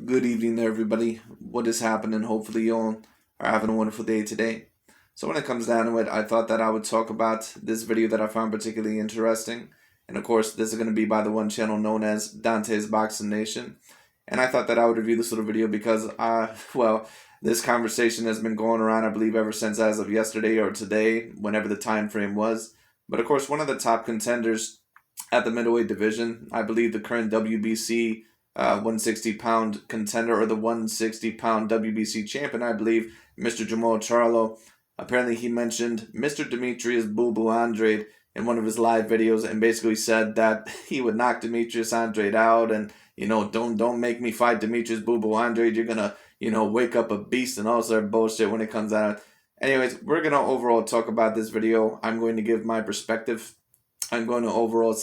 Good evening there, everybody. What is happening? Hopefully, you all are having a wonderful day today. So, when it comes down to it, I thought that I would talk about this video that I found particularly interesting. And of course, this is going to be by the one channel known as Dante's Boxing Nation. And I thought that I would review this little video because, this conversation has been going around, I believe, ever since as of yesterday or today, whenever the time frame was. But of course, one of the top contenders at the middleweight division, I believe the current WBC 160-pound contender, or the 160-pound WBC champion, I believe, Mr. Jermall Charlo. Apparently, he mentioned Mr. Demetrius Boo Boo Andrade in one of his live videos, and basically said that he would knock Demetrius Andrade out, and don't make me fight Demetrius Boo Boo Andrade. You're gonna wake up a beast and all sort of bullshit when it comes out. Anyways, we're gonna overall talk about this video. I'm going to give my perspective. I'm going to overall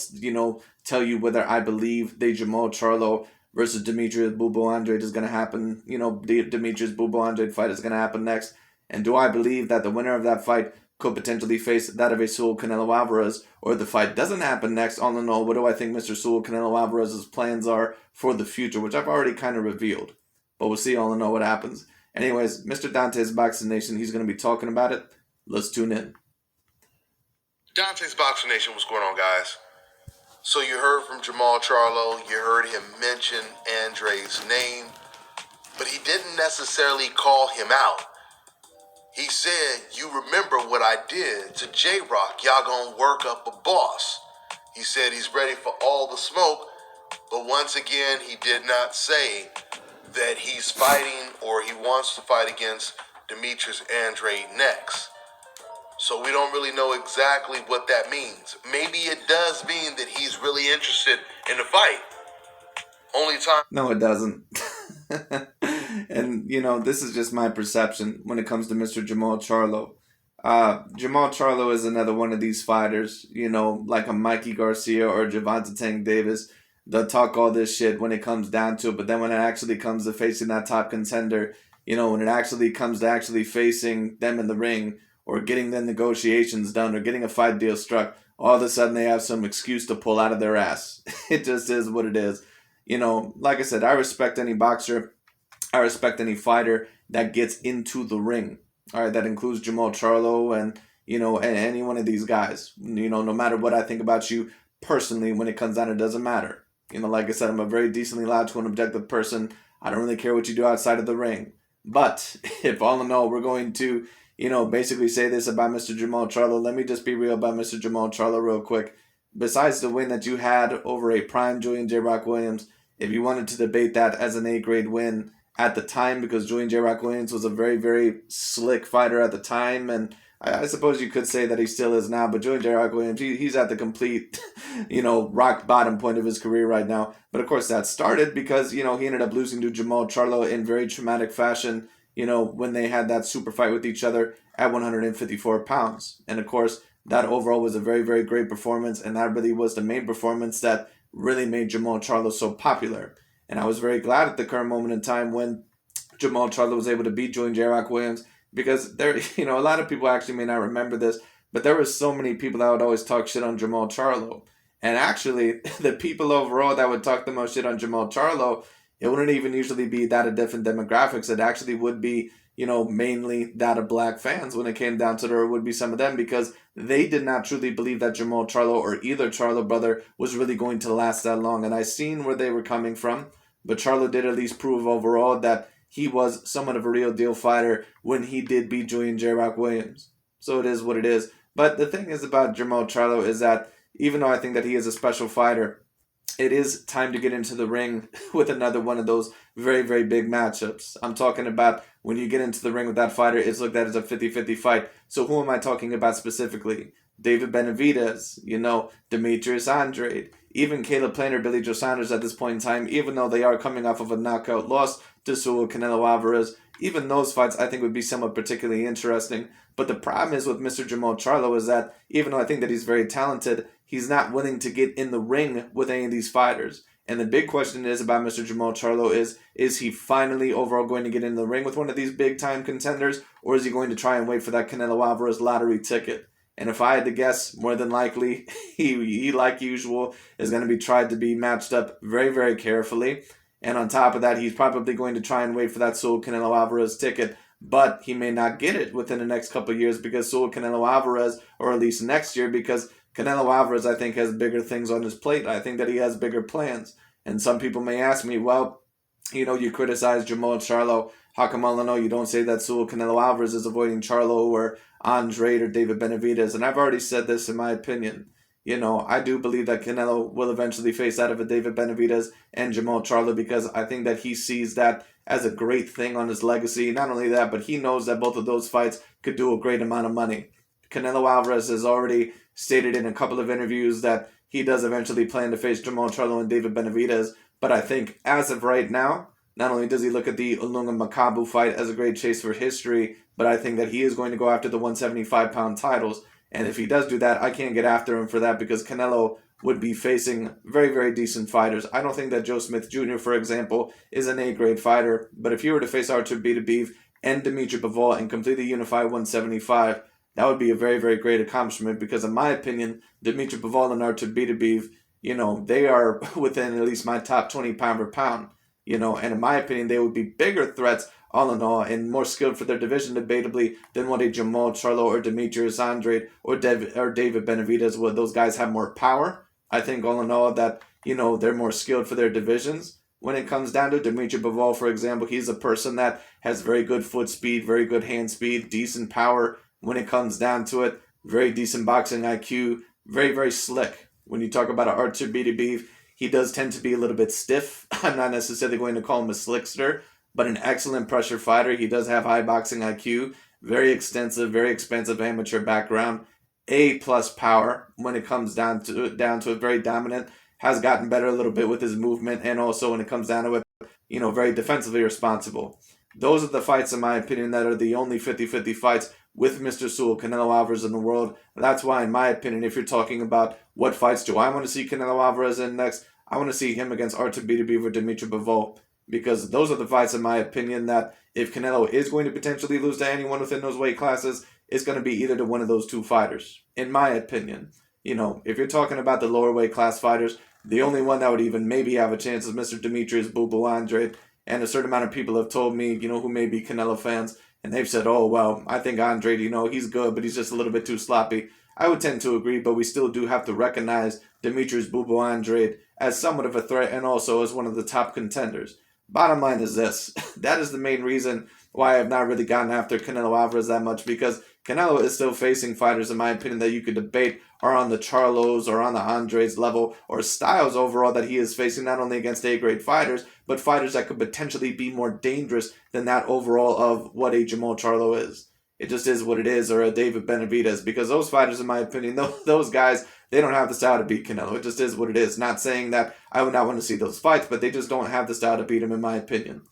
tell you whether I believe the Jermall Charlo versus Demetrius Boo Boo Andrade is going to happen. The Demetrius Boo Boo Andrade fight is going to happen next. And do I believe that the winner of that fight could potentially face that of a Saul Canelo Alvarez, or the fight doesn't happen next? All in all, what do I think Mr. Saul Canelo Alvarez's plans are for the future, which I've already kind of revealed. But we'll see all in all what happens. Anyways, Mr. Dante's Boxing Nation, he's going to be talking about it. Let's tune in. Dante's Boxing Nation, what's going on, guys? So you heard from Jermall Charlo, you heard him mention Andrade's name, but he didn't necessarily call him out. He said, you remember what I did to J-Rock, y'all gonna work up a boss. He said he's ready for all the smoke, but once again, he did not say that he's fighting or he wants to fight against Demetrius Andrade next. So we don't really know exactly what that means. Maybe it does mean that he's really interested in the fight. Only time... No, it doesn't. And, this is just my perception when it comes to Mr. Jermall Charlo. Jermall Charlo is another one of these fighters, like a Mikey Garcia or Gervonta Tank Davis. They'll talk all this shit when it comes down to it, but then when it actually comes to facing that top contender, when it actually comes to actually facing them in the ring, or getting the negotiations done, or getting a fight deal struck, all of a sudden they have some excuse to pull out of their ass. It just is what it is. Like I said, I respect any boxer. I respect any fighter that gets into the ring. All right, that includes Jermall Charlo and any one of these guys. No matter what I think about you personally, when it comes down, it doesn't matter. Like I said, I'm a very decently logical and objective person. I don't really care what you do outside of the ring. But if all in all we're going to basically say this about Mr. Jermall Charlo, let me just be real about Mr. Jermall Charlo real quick. Besides the win that you had over a prime Julian J. Rock Williams, if you wanted to debate that as an A-grade win at the time, because Julian J. Rock Williams was a very, very slick fighter at the time, and I suppose you could say that he still is now, but Julian J. Rock Williams, he's at the complete, rock bottom point of his career right now. But of course that started because, he ended up losing to Jermall Charlo in very traumatic fashion, when they had that super fight with each other at 154 pounds. And of course, that overall was a very, very great performance, and that really was the main performance that really made Jermall Charlo so popular. And I was very glad at the current moment in time when Jermall Charlo was able to beat Julian J. Rock Williams, because there, a lot of people actually may not remember this, but there were so many people that would always talk shit on Jermall Charlo. And actually, the people overall that would talk the most shit on Jermall Charlo, it wouldn't even usually be that of different demographics. It actually would be, mainly that of black fans when it came down to it, or it would be some of them, because they did not truly believe that Jermall Charlo or either Charlo brother was really going to last that long. And I seen where they were coming from, but Charlo did at least prove overall that he was somewhat of a real deal fighter when he did beat Julian J. Rock Williams. So it is what it is. But the thing is about Jermall Charlo is that even though I think that he is a special fighter, it is time to get into the ring with another one of those very, very big matchups. I'm talking about when you get into the ring with that fighter, it's looked at as a 50-50 fight. So who am I talking about specifically? David Benavidez, Demetrius Andrade, even Caleb Plant or Billy Joe Saunders at this point in time, even though they are coming off of a knockout loss to Saul Canelo Alvarez. Even those fights I think would be somewhat particularly interesting. But the problem is with Mr. Jermall Charlo is that even though I think that he's very talented, he's not willing to get in the ring with any of these fighters. And the big question is about Mr. Jermall Charlo is he finally overall going to get in the ring with one of these big time contenders, or is he going to try and wait for that Canelo Alvarez lottery ticket? And if I had to guess, more than likely, he like usual, is going to be tried to be matched up very, very carefully. And on top of that, he's probably going to try and wait for that Saul Canelo Alvarez ticket, but he may not get it within the next couple of years because Saul Canelo Alvarez, or at least next year, because Canelo Alvarez, I think, has bigger things on his plate. I think that he has bigger plans. And some people may ask me, well, you criticize Jermall Charlo. How come all in all you don't say that Saul Canelo Alvarez is avoiding Charlo or Andrade or David Benavidez? And I've already said this in my opinion. I do believe that Canelo will eventually face out of a David Benavidez and Jermall Charlo because I think that he sees that as a great thing on his legacy. Not only that, but he knows that both of those fights could do a great amount of money. Canelo Alvarez has already stated in a couple of interviews that he does eventually plan to face Jermall Charlo and David Benavidez. But I think as of right now, not only does he look at the Ilunga Makabu fight as a great chase for history, but I think that he is going to go after the 175-pound titles. And if he does do that, I can't get after him for that because Canelo would be facing very, very decent fighters. I don't think that Joe Smith Jr., for example, is an A-grade fighter. But if he were to face Artur Beterbiev and Demetrius Bivol and completely unify 175, that would be a very, very great accomplishment because in my opinion, Demetrius Bivol and Artur Beterbiev, they are within at least my top 20 pound per pound. And in my opinion, they would be bigger threats all in all and more skilled for their division debatably than what a Jermall Charlo or Demetrius Andrade or David Benavidez would. Those guys have more power. I think all in all that, they're more skilled for their divisions. When it comes down to Demetrius Bivol, for example, he's a person that has very good foot speed, very good hand speed, decent power when it comes down to it, very decent boxing IQ, very, very slick. When you talk about Artur Beterbiev, he does tend to be a little bit stiff. I'm not necessarily going to call him a slickster, but an excellent pressure fighter. He does have high boxing IQ, very extensive, very expensive amateur background, A-plus power when it comes down to it, very dominant, has gotten better a little bit with his movement, and also when it comes down to it, very defensively responsible. Those are the fights, in my opinion, that are the only 50-50 fights with Mr. Saul Canelo Alvarez in the world. That's why, in my opinion, if you're talking about what fights do I want to see Canelo Alvarez in next, I want to see him against Artur Beterbiev or Demetrius Bivol. Because those are the fights, in my opinion, that if Canelo is going to potentially lose to anyone within those weight classes, it's going to be either to one of those two fighters, in my opinion. If you're talking about the lower weight class fighters, the only one that would even maybe have a chance is Mr. Demetrius Boo Boo Andrade. And a certain amount of people have told me, who may be Canelo fans, and they've said, oh, well, I think Andrade, he's good, but he's just a little bit too sloppy. I would tend to agree, but we still do have to recognize Demetrius Boo Boo Andrade as somewhat of a threat and also as one of the top contenders. Bottom line is this. That is the main reason why I've not really gotten after Canelo Alvarez that much, because Canelo is still facing fighters, in my opinion, that you could debate are on the Charlos or on the Andrades level or styles overall that he is facing, not only against A-grade fighters, but fighters that could potentially be more dangerous than that overall of what a Jermall Charlo is. It just is what it is, or a David Benavidez, because those fighters, in my opinion, those guys, they don't have the style to beat Canelo. It just is what it is. Not saying that I would not want to see those fights, but they just don't have the style to beat him, in my opinion.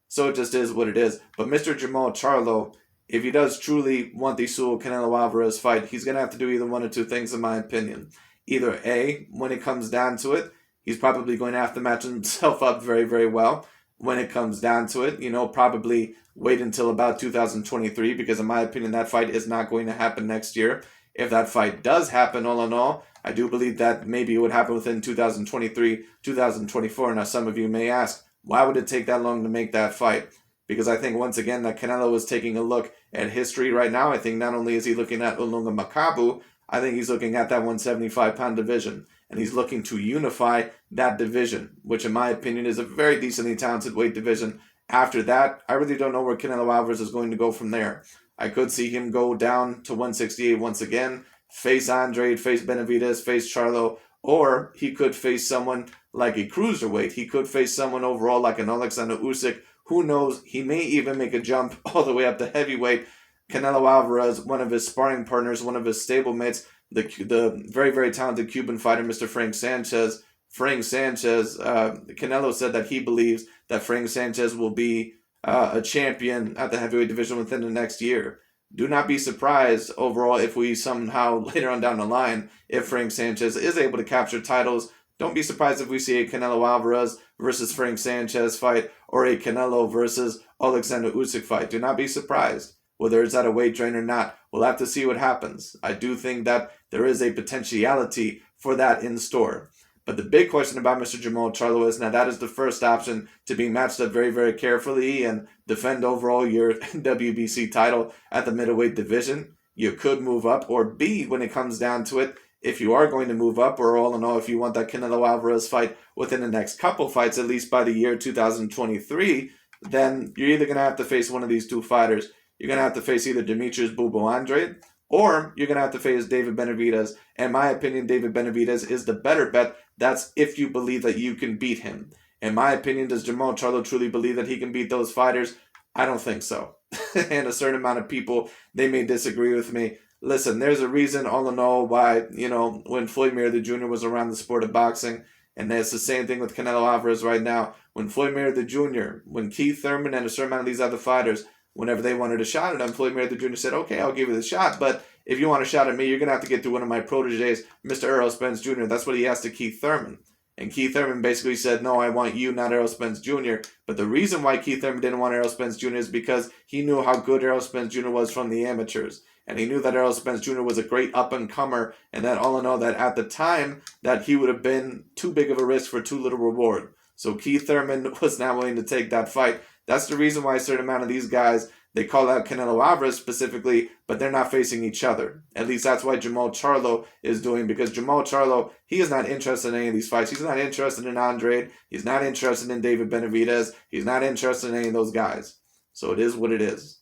So it just is what it is. But Mr. Jermall Charlo, if he does truly want the Saul Canelo Alvarez fight, he's going to have to do either one or two things, in my opinion. Either A, when it comes down to it, he's probably going to have to match himself up very, very well. When it comes down to it, probably wait until about 2023, because in my opinion, that fight is not going to happen next year. If that fight does happen, all in all, I do believe that maybe it would happen within 2023, 2024. Now, some of you may ask, why would it take that long to make that fight? Because I think, once again, that Canelo is taking a look at history right now. I think not only is he looking at Ilunga Makabu, I think he's looking at that 175-pound division. And he's looking to unify that division, which in my opinion is a very decently talented weight division. After that, I really don't know where Canelo Alvarez is going to go from there. I could see him go down to 168 once again, face Andrade, face Benavidez, face Charlo, or he could face someone like a cruiserweight. He could face someone overall like an Alexander Usyk. Who knows? He may even make a jump all the way up to heavyweight. Canelo Alvarez, one of his sparring partners, one of his stablemates, the very, very talented Cuban fighter, Mr. Frank Sanchez. Canelo said that he believes that Frank Sanchez will be a champion at the heavyweight division within the next year. Do not be surprised overall if we somehow later on down the line, if Frank Sanchez is able to capture titles. Don't be surprised if we see a Canelo Alvarez versus Frank Sanchez fight or a Canelo versus Alexander Usyk fight. Do not be surprised. Whether it's at a weight train or not, we'll have to see what happens. I do think that there is a potentiality for that in store. But the big question about Mr. Jermall Charlo is now that is the first option to be matched up very, very carefully and defend overall your WBC title at the middleweight division. You could move up, or B, when it comes down to it, if you are going to move up, or all in all, if you want that Canelo Alvarez fight within the next couple fights, at least by the year 2023, then you're either going to have to face one of these two fighters. You're going to have to face either Demetrius Andrade, or you're going to have to face David Benavidez. In my opinion, David Benavidez is the better bet. That's if you believe that you can beat him. In my opinion, does Jermall Charlo truly believe that he can beat those fighters? I don't think so. And a certain amount of people, they may disagree with me. Listen, there's a reason all in all why, when Floyd Mayweather Jr. was around the sport of boxing, and it's the same thing with Canelo Alvarez right now. When Floyd Mayweather Jr., when Keith Thurman and a certain amount of these other fighters, whenever they wanted a shot at him, Floyd Mayweather Jr. said, okay, I'll give you the shot, but if you want a shot at me, you're going to have to get through one of my proteges, Mr. Errol Spence Jr. That's what he asked to Keith Thurman. And Keith Thurman basically said, no, I want you, not Errol Spence Jr. But the reason why Keith Thurman didn't want Errol Spence Jr. is because he knew how good Errol Spence Jr. was from the amateurs. And he knew that Errol Spence Jr. was a great up-and-comer, and that all in all, that at the time, that he would have been too big of a risk for too little reward. So Keith Thurman was not willing to take that fight. That's the reason why a certain amount of these guys, they call out Canelo Alvarez specifically, but they're not facing each other. At least that's why Jermall Charlo is doing, because Jermall Charlo, he is not interested in any of these fights. He's not interested in Andrade. He's not interested in David Benavidez. He's not interested in any of those guys. So it is what it is.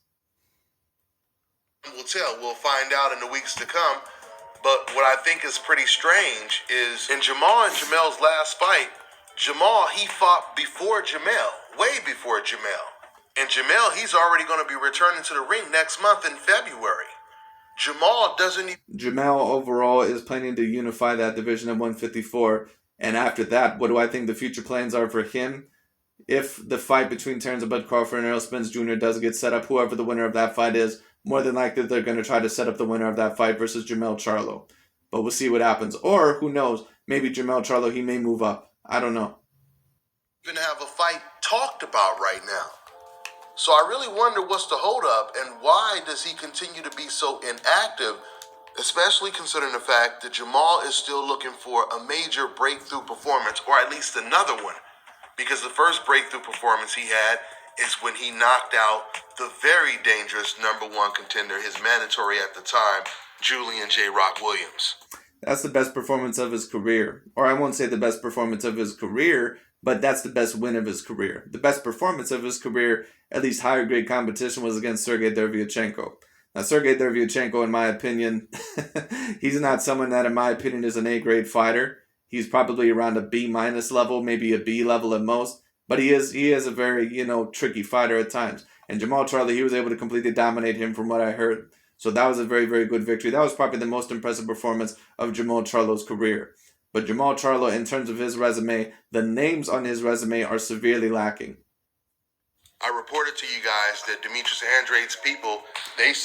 We'll tell. We'll find out in the weeks to come. But what I think is pretty strange is in Jermall and Jamel's last fight, Jermall, he fought before Jermall, way before Jermall. And Jermall, he's already going to be returning to the ring next month in February. Jermall doesn't even... Jermall overall is planning to unify that division at 154. And after that, what do I think the future plans are for him? If the fight between Terrence Bud Crawford and Errol Spence Jr. does get set up, whoever the winner of that fight is, more than likely they're going to try to set up the winner of that fight versus Jermall Charlo. But we'll see what happens. Or, who knows, maybe Jermall Charlo, he may move up. I don't know. Even have a fight talked about right now. So I really wonder what's the holdup and why does he continue to be so inactive, especially considering the fact that Jermall is still looking for a major breakthrough performance, or at least another one. Because the first breakthrough performance he had is when he knocked out the very dangerous #1 contender, his mandatory at the time, Julian J. Rock Williams. That's the best performance of his career. Or I won't say the best performance of his career, but that's the best win of his career. The best performance of his career, at least higher grade competition, was against Sergey Derevyanchenko. Now, Sergey Derevyanchenko, in my opinion, he's not someone that, in my opinion, is an A-grade fighter. He's probably around a B- level, maybe a B level at most. But he is a very, tricky fighter at times. And Jermall Charlo, he was able to completely dominate him from what I heard. So that was a very, very good victory. That was probably the most impressive performance of Jermall Charlo's career. But Jermall Charlo, in terms of his resume, the names on his resume are severely lacking. I reported to you guys that Demetrius Andrade's people,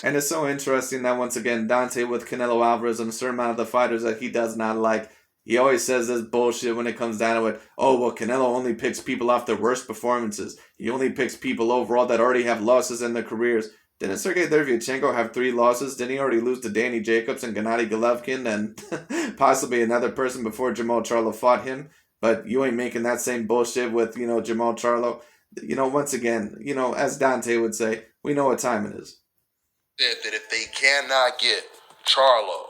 And it's so interesting that, once again, Dante with Canelo Alvarez and a certain amount of the fighters that he does not like, he always says this bullshit when it comes down to it. Oh, well, Canelo only picks people off their worst performances. He only picks people overall that already have losses in their careers. Didn't Sergey Derevyanchenko have 3 losses? Didn't he already lose to Danny Jacobs and Gennady Golovkin and possibly another person before Jermall Charlo fought him? But you ain't making that same bullshit with, Jermall Charlo. Once again, as Dante would say, we know what time it is. That if they cannot get Charlo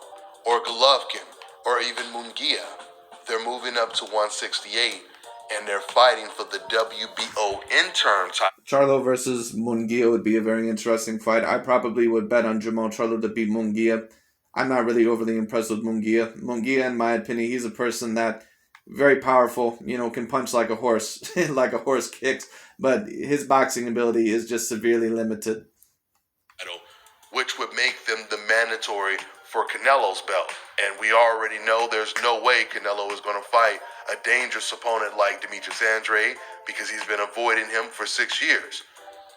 or Golovkin or even Munguia, they're moving up to 168 and they're fighting for the WBO interim title. Charlo versus Munguia would be a very interesting fight. I probably would bet on Jermall Charlo to beat Munguia. I'm not really overly impressed with Munguia. Munguia, in my opinion, he's a person that very powerful, can punch like a horse, like a horse kicks, but his boxing ability is just severely limited. Which would make them the mandatory for Canelo's belt. And we already know there's no way Canelo is going to fight a dangerous opponent like Demetrius Andrade because he's been avoiding him for 6 years.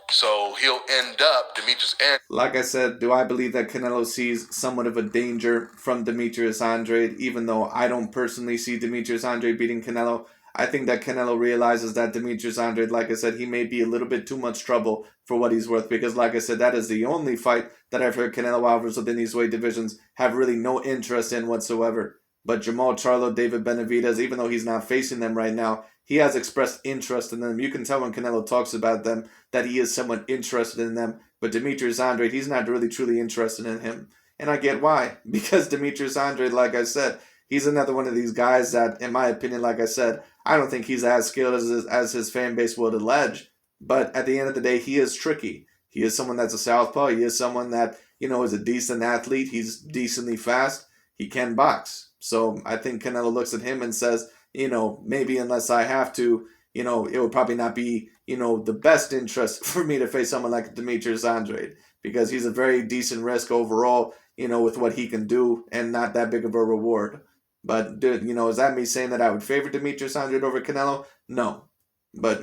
So he'll end up, Demetrius Andrade. Like I said, do I believe that Canelo sees somewhat of a danger from Demetrius Andrade, even though I don't personally see Demetrius Andrade beating Canelo? I think that Canelo realizes that Demetrius Andrade, like I said, he may be a little bit too much trouble for what he's worth. Because, like I said, that is the only fight that I've heard Canelo Alvarez within these weight divisions have really no interest in whatsoever. But Jermall Charlo, David Benavidez, even though he's not facing them right now, he has expressed interest in them. You can tell when Canelo talks about them that he is somewhat interested in them. But Demetrius Andrade, he's not really truly interested in him. And I get why. Because Demetrius Andrade, like I said, he's another one of these guys that, in my opinion, like I said, I don't think he's as skilled as his fan base would allege. But at the end of the day, he is tricky. He is someone that's a southpaw. He is someone that, is a decent athlete. He's decently fast. He can box. So I think Canelo looks at him and says, maybe unless I have to, it would probably not be, the best interest for me to face someone like Demetrius Andrade, because he's a very decent risk overall, with what he can do and not that big of a reward. But, is that me saying that I would favor Demetrius Andrade over Canelo? No. But,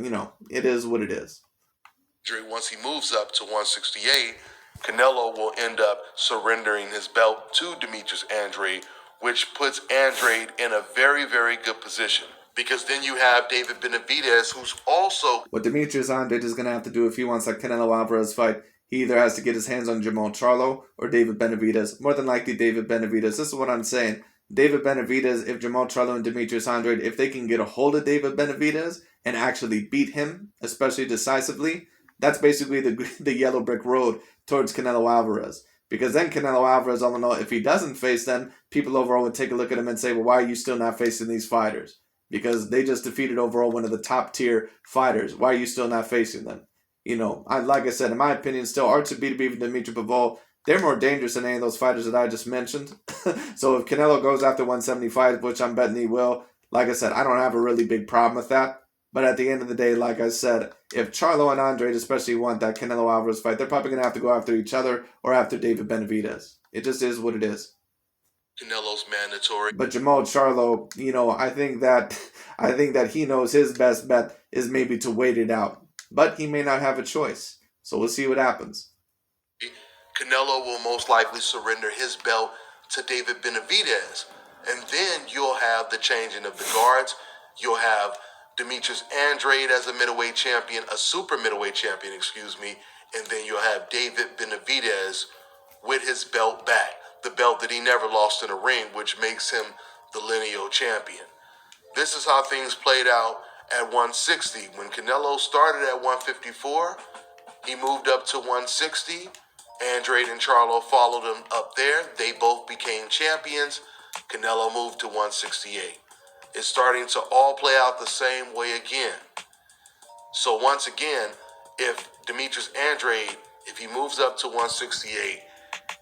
it is what it is. Once he moves up to 168, Canelo will end up surrendering his belt to Demetrius Andrade, which puts Andrade in a very, very good position. Because then you have David Benavidez, who's also... What Demetrius Andrade is going to have to do if he wants that Canelo Alvarez fight, he either has to get his hands on Jermall Charlo or David Benavidez. More than likely David Benavidez. This is what I'm saying. David Benavidez, if Jermall Charlo and Demetrius Andrade, if they can get a hold of David Benavidez and actually beat him, especially decisively, that's basically the yellow brick road towards Canelo Alvarez. Because then Canelo Alvarez, all in all, if he doesn't face them, people overall would take a look at him and say, well, why are you still not facing these fighters? Because they just defeated overall one of the top tier fighters. Why are you still not facing them? Like I said, in my opinion, still Artur Beterbiev and Dimitri Bivol, they're more dangerous than any of those fighters that I just mentioned. So if Canelo goes after 175, which I'm betting he will, like I said, I don't have a really big problem with that. But at the end of the day, like I said, if Charlo and Andrade especially want that Canelo Alvarez fight, they're probably going to have to go after each other or after David Benavidez. It just is what it is. Canelo's mandatory. But Jermall Charlo, I think that he knows his best bet is maybe to wait it out. But he may not have a choice. So we'll see what happens. Canelo will most likely surrender his belt to David Benavidez. And then you'll have the changing of the guards. You'll have Demetrius Andrade as a middleweight champion, a super middleweight champion, and then you'll have David Benavidez with his belt back, the belt that he never lost in a ring, which makes him the lineal champion. This is how things played out at 160. When Canelo started at 154, he moved up to 160. Andrade and Charlo followed him up there. They both became champions. Canelo moved to 168. It's starting to all play out the same way again. So once again, if Demetrius Andrade, if he moves up to 168...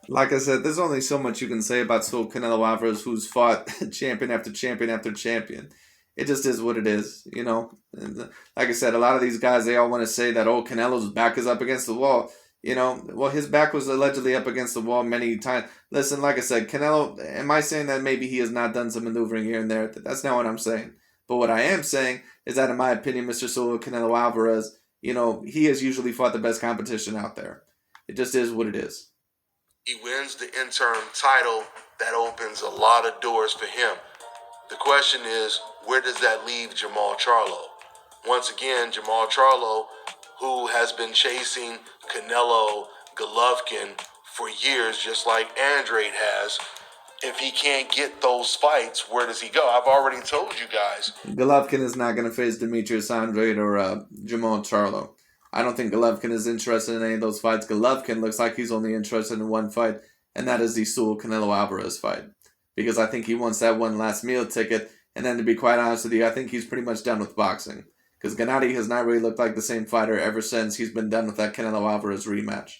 Like I said, there's only so much you can say about Canelo Alvarez, who's fought champion after champion after champion. It just is what it is, And like I said, a lot of these guys, they all want to say that, Canelo's back is up against the wall. Well, his back was allegedly up against the wall many times. Listen, like I said, Canelo, am I saying that maybe he has not done some maneuvering here and there? That's not what I'm saying. But what I am saying is that, in my opinion, Mr. Canelo Alvarez, he has usually fought the best competition out there. It just is what it is. He wins the interim title. That opens a lot of doors for him. The question is, where does that leave Jermall Charlo? Once again, Jermall Charlo, who has been chasing Canelo Golovkin for years, just like Andrade has. If he can't get those fights, where does he go? I've already told you guys. Golovkin is not going to face Demetrius Andrade or Jermall Charlo. I don't think Golovkin is interested in any of those fights. Golovkin looks like he's only interested in one fight, and that is the Canelo Alvarez fight. Because I think he wants that one last meal ticket, and then to be quite honest with you, I think he's pretty much done with boxing. Because Gennady has not really looked like the same fighter ever since he's been done with that Canelo Alvarez rematch.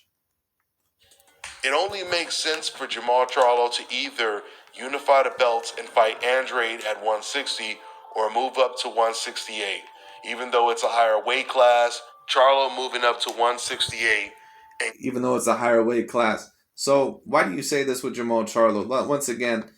It only makes sense for Jermall Charlo to either unify the belts and fight Andrade at 160 or move up to 168. Even though it's a higher weight class, Charlo moving up to 168. Even though it's a higher weight class. So why do you say this with Jermall Charlo? Well, once again,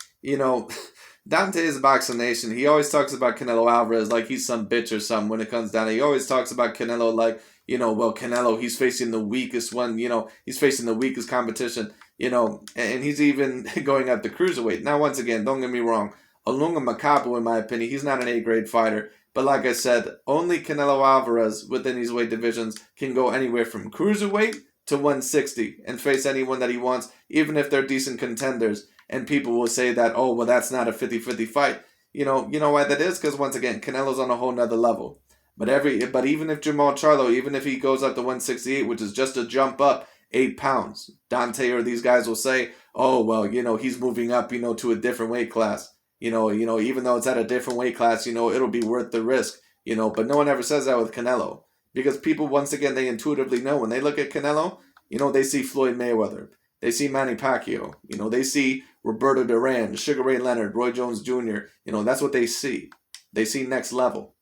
Dante's Boxing Nation, he always talks about Canelo Alvarez like he's some bitch or something when it comes down. He always talks about Canelo like, Canelo, he's facing the weakest one, he's facing the weakest competition, and he's even going at the cruiserweight. Now, once again, don't get me wrong. Olunga Makabu, in my opinion, he's not an A-grade fighter. But like I said, only Canelo Alvarez within these weight divisions can go anywhere from cruiserweight to 160 and face anyone that he wants, even if they're decent contenders. and people will say that, oh, well, that's not a 50-50 fight. You know why that is? Because once again, Canelo's on a whole nother level. But even if Jermall Charlo, even if he goes up to 168, which is just a jump up 8 pounds, Dante or these guys will say, oh, well, he's moving up, to a different weight class. Even though it's at a different weight class, it'll be worth the risk. But no one ever says that with Canelo, because people, once again, they intuitively know when they look at Canelo, they see Floyd Mayweather, they see Manny Pacquiao, they see Roberto Duran, Sugar Ray Leonard, Roy Jones Jr. That's what they see. They see next level.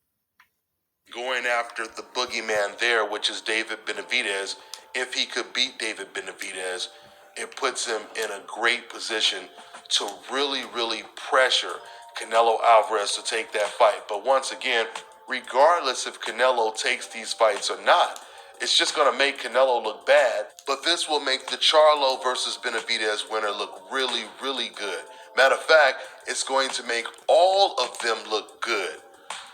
Going after the boogeyman there, which is David Benavidez. If he could beat David Benavidez, it puts him in a great position to really, really pressure Canelo Alvarez to take that fight. But once again, regardless if Canelo takes these fights or not, it's just going to make Canelo look bad. But this will make the Charlo versus Benavidez winner look really, really good. Matter of fact, it's going to make all of them look good.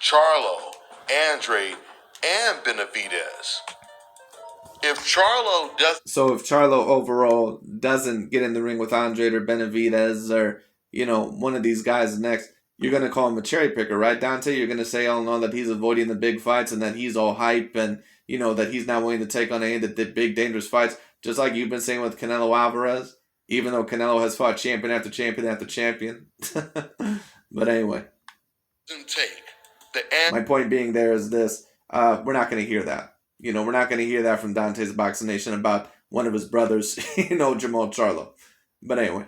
Charlo, Andrade, and Benavidez. If Charlo overall doesn't get in the ring with Andrade or Benavidez or one of these guys next, you're gonna call him a cherry picker, right, Dante? You're gonna say all in all that he's avoiding the big fights and that he's all hype and that he's not willing to take on any of the big dangerous fights, just like you've been saying with Canelo Alvarez, even though Canelo has fought champion after champion after champion. But anyway, my point being there is this: we're not gonna hear that. We're not going to hear that from Dante's Boxing Nation about one of his brothers, Jermall Charlo. But anyway.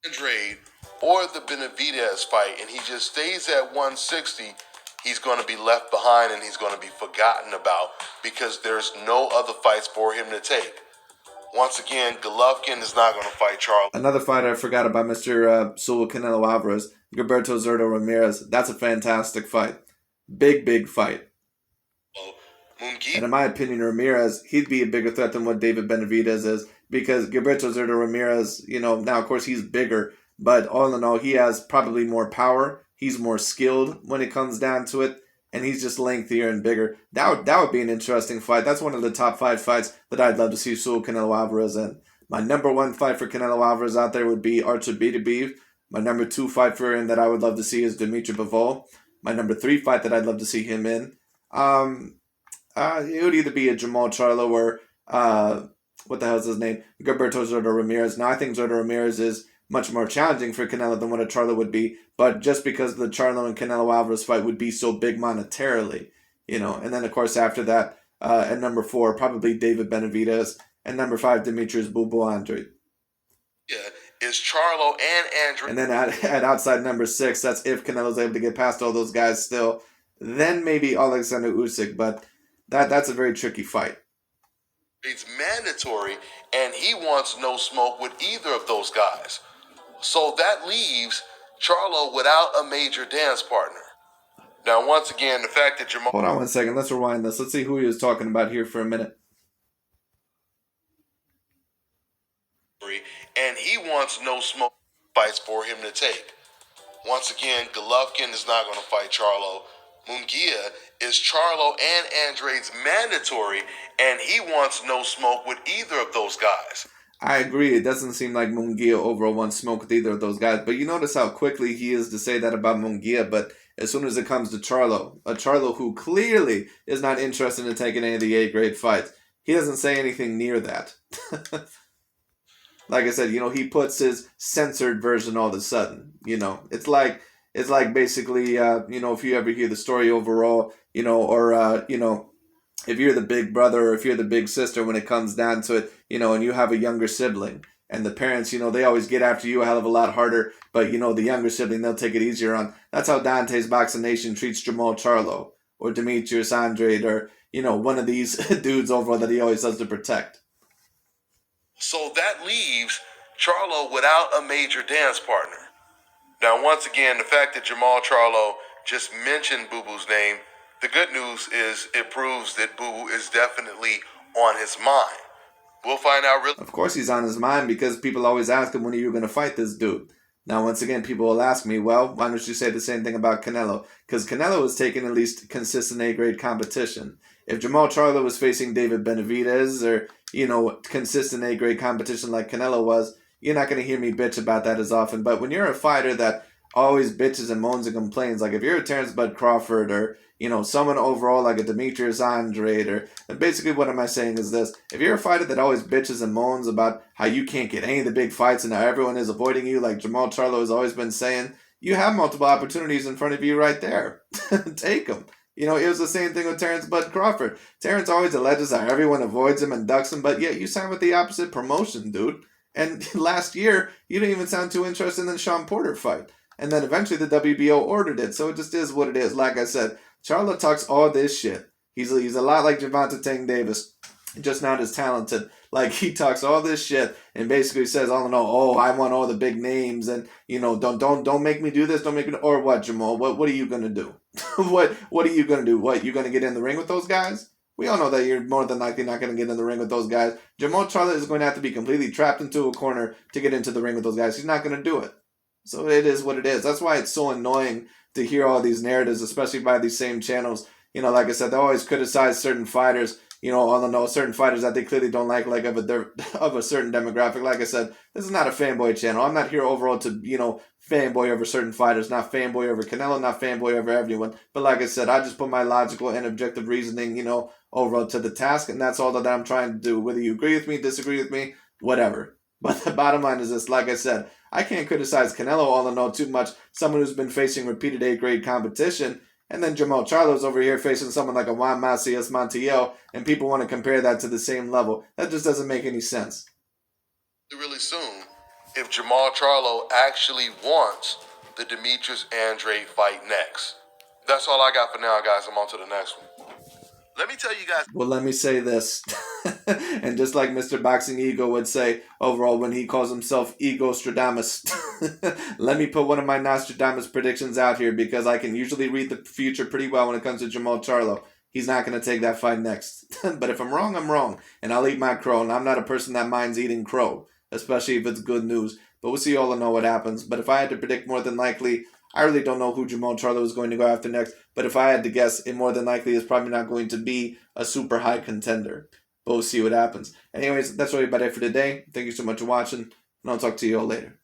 Andrade or the Benavidez fight, and he just stays at 160, he's going to be left behind and he's going to be forgotten about because there's no other fights for him to take. Once again, Golovkin is not going to fight Charlo. Another fighter I forgot about, Mr. Saul Canelo Alvarez, Gilberto Zurdo Ramirez. That's a fantastic fight. Big fight. And in my opinion, Ramirez, he'd be a bigger threat than what David Benavidez is, because Gilberto Zurdo Ramirez, now of course he's bigger, but all in all, he has probably more power. He's more skilled when it comes down to it, and he's just lengthier and bigger. That would be an interesting fight. That's one of the top 5 fights that I'd love to see Saul Canelo Alvarez in. My number 1 fight for Canelo Alvarez out there would be Artur Beterbiev. My number 2 fight for him that I would love to see is Dimitri Bivol. My number 3 fight that I'd love to see him in. It would either be a Jermall Charlo or, what the hell is his name? Gilberto Zurdo Ramirez. Now, I think Zurdo Ramirez is much more challenging for Canelo than what a Charlo would be, but just because the Charlo and Canelo Alvarez fight would be so big monetarily, And then, of course, after that, at number 4, probably David Benavidez, and number 5, Demetrius Andrade. Yeah, is Charlo and Andrade. And then at outside number 6, that's if Canelo's able to get past all those guys still. Then maybe Alexander Usyk, but that's a very tricky fight. It's mandatory, and he wants no smoke with either of those guys. So that leaves Charlo without a major dance partner. Now, once again, the fact that Jermall... Hold on 1 second. Let's rewind this. Let's see who he was talking about here for a minute. And he wants no smoke fights for him to take. Once again, Golovkin is not going to fight Charlo. Munguia is Charlo and Andrade's mandatory, and he wants no smoke with either of those guys. I agree. It doesn't seem like Munguia overall wants smoke with either of those guys. But you notice how quickly he is to say that about Munguia. But as soon as it comes to Charlo, a Charlo who clearly is not interested in taking any of the A-grade fights, he doesn't say anything near that. Like I said, he puts his censored version all of a sudden. It's like basically, if you ever hear the story overall, or, if you're the big brother or if you're the big sister when it comes down to it, and you have a younger sibling and the parents, they always get after you a hell of a lot harder, but, the younger sibling, they'll take it easier on. That's how Dante's Boxing Nation treats Jermall Charlo or Demetrius Andrade or, one of these dudes overall that he always has to protect. So that leaves Charlo without a major dance partner. Now, once again, the fact that Jermall Charlo just mentioned Boo Boo's name, the good news is it proves that Boo Boo is definitely on his mind. We'll find out really. Of course he's on his mind because people always ask him, when are you going to fight this dude? Now, once again, people will ask me, well, why don't you say the same thing about Canelo? Because Canelo is taking at least consistent A-grade competition. If Jermall Charlo was facing David Benavidez or, consistent A-grade competition like Canelo was, you're not going to hear me bitch about that as often. But when you're a fighter that always bitches and moans and complains, like if you're a Terrence Bud Crawford or, someone overall like a Demetrius Andrade, or and basically what am I saying is this: if you're a fighter that always bitches and moans about how you can't get any of the big fights and how everyone is avoiding you, like Jermall Charlo has always been saying, you have multiple opportunities in front of you right there. Take them. It was the same thing with Terrence Bud Crawford. Terrence always alleges how everyone avoids him and ducks him, but yet you signed with the opposite promotion, dude. And last year, you didn't even sound too interested in the Sean Porter fight. And then eventually the WBO ordered it, so it just is what it is. Like I said, Charlo talks all this shit. He's a lot like Gervonta Tank Davis, just not as talented. Like, he talks all this shit and basically says, I want all the big names, and don't make me do this, don't make me, or what, Jermall? What are you gonna do? what are you gonna do? What, you gonna get in the ring with those guys? We all know that you're more than likely not going to get in the ring with those guys. Jermall Charlo is going to have to be completely trapped into a corner to get into the ring with those guys. He's not going to do it. So it is what it is. That's why it's so annoying to hear all these narratives, especially by these same channels. Like I said, they always criticize certain fighters, certain fighters that they clearly don't like of a certain demographic. Like I said, this is not a fanboy channel. I'm not here overall to, fanboy over certain fighters, not fanboy over Canelo, not fanboy over everyone. But like I said, I just put my logical and objective reasoning, overall to the task, and that's all that I'm trying to do. Whether you agree with me, disagree with me, whatever. But the bottom line is this: like I said, I can't criticize Canelo all in all too much. Someone who's been facing repeated A-grade competition, and then Jermall Charlo's over here facing someone like a Juan Macias Montiel, and people want to compare that to the same level. That just doesn't make any sense. Really soon, if Jermall Charlo actually wants the Demetrius Andrade fight next. That's all I got for now, guys. I'm on to the next one. Let me tell you guys. Well, let me say this. And just like Mr. Boxing Ego would say overall when he calls himself Ego Stradamus, let me put one of my Nostradamus predictions out here, because I can usually read the future pretty well when it comes to Jermall Charlo. He's not going to take that fight next. But if I'm wrong, I'm wrong. And I'll eat my crow. And I'm not a person that minds eating crow, especially if it's good news. But we'll see all and know what happens. But if I had to predict, more than likely, I really don't know who Jermall Charlo is going to go after next. But if I had to guess, it more than likely is probably not going to be a super high contender. But we'll see what happens. Anyways, that's really about it for today. Thank you so much for watching, and I'll talk to you all later.